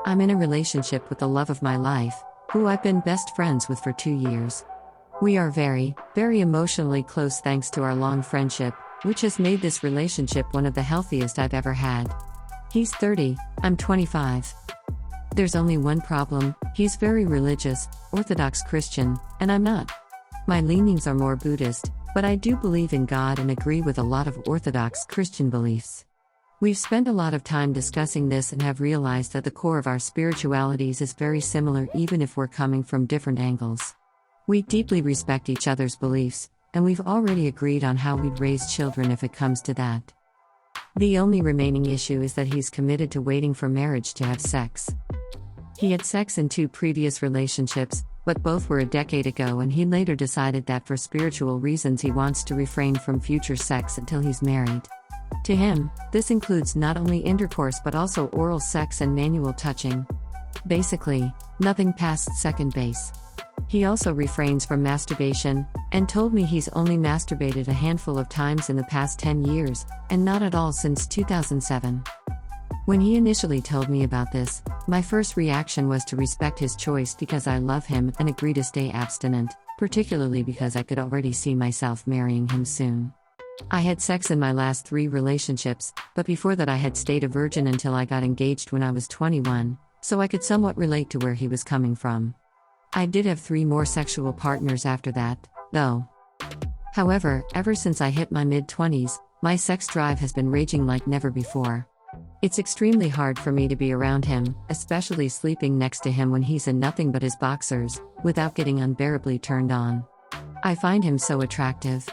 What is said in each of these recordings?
I'm in a relationship with the love of my life, who I've been best friends with for 2 years. We are very, very emotionally close thanks to our long friendship, which has made this relationship one of the healthiest I've ever had. He's 30, I'm 25. There's only one problem: he's very religious, Orthodox Christian, and I'm not. My leanings are more Buddhist, but I do believe in God and agree with a lot of Orthodox Christian beliefs. We've spent a lot of time discussing this and have realized that the core of our spiritualities is very similar even if we're coming from different angles. We deeply respect each other's beliefs, and we've already agreed on how we'd raise children if it comes to that. The only remaining issue is that he's committed to waiting for marriage to have sex. He had sex in 2 previous relationships, but both were a decade ago, and he later decided that for spiritual reasons he wants to refrain from future sex until he's married. To him, this includes not only intercourse but also oral sex and manual touching. Basically, nothing past second base. He also refrains from masturbation, and told me he's only masturbated a handful of times in the past 10 years, and not at all since 2007. When he initially told me about this, my first reaction was to respect his choice because I love him and agree to stay abstinent, particularly because I could already see myself marrying him soon. I had sex in my last 3 relationships, but before that I had stayed a virgin until I got engaged when I was 21, so I could somewhat relate to where he was coming from. I did have 3 more sexual partners after that, though. However, ever since I hit my mid-20s, my sex drive has been raging like never before. It's extremely hard for me to be around him, especially sleeping next to him when he's in nothing but his boxers, without getting unbearably turned on. I find him so attractive.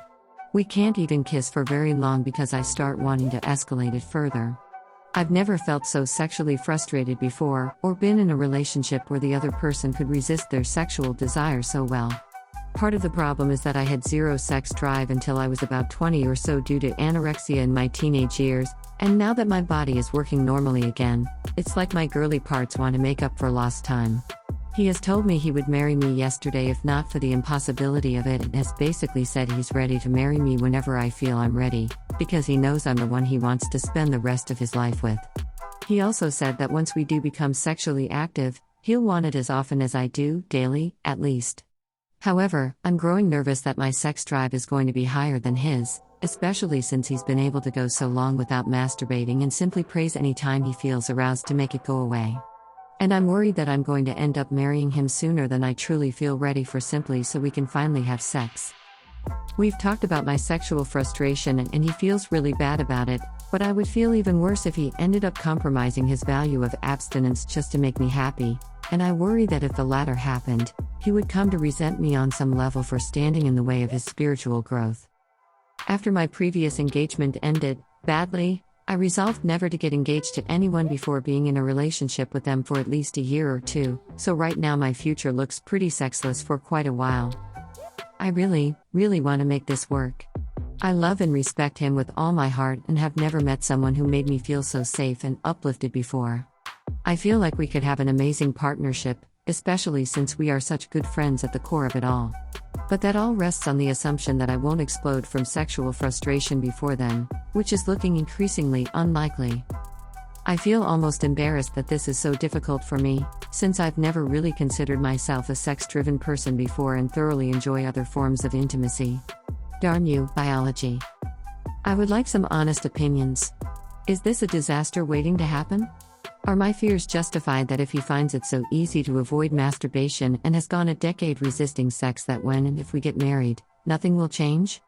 We can't even kiss for very long because I start wanting to escalate it further. I've never felt so sexually frustrated before, or been in a relationship where the other person could resist their sexual desire so well. Part of the problem is that I had 0 sex drive until I was about 20 or so due to anorexia in my teenage years, and now that my body is working normally again, it's like my girly parts want to make up for lost time. He has told me he would marry me yesterday if not for the impossibility of it, and has basically said he's ready to marry me whenever I feel I'm ready, because he knows I'm the one he wants to spend the rest of his life with. He also said that once we do become sexually active, he'll want it as often as I do, daily, at least. However, I'm growing nervous that my sex drive is going to be higher than his, especially since he's been able to go so long without masturbating and simply prays any time he feels aroused to make it go away. And I'm worried that I'm going to end up marrying him sooner than I truly feel ready for, simply so we can finally have sex. We've talked about my sexual frustration and he feels really bad about it, but I would feel even worse if he ended up compromising his value of abstinence just to make me happy, and I worry that if the latter happened, he would come to resent me on some level for standing in the way of his spiritual growth. After my previous engagement ended badly, I resolved never to get engaged to anyone before being in a relationship with them for at least a year or 2, so right now my future looks pretty sexless for quite a while. I really, really want to make this work. I love and respect him with all my heart and have never met someone who made me feel so safe and uplifted before. I feel like we could have an amazing partnership, especially since we are such good friends at the core of it all. But that all rests on the assumption that I won't explode from sexual frustration before then, which is looking increasingly unlikely. I feel almost embarrassed that this is so difficult for me, since I've never really considered myself a sex-driven person before and thoroughly enjoy other forms of intimacy. Darn you, biology. I would like some honest opinions. Is this a disaster waiting to happen? Are my fears justified that if he finds it so easy to avoid masturbation and has gone a decade resisting sex, that when and if we get married, nothing will change?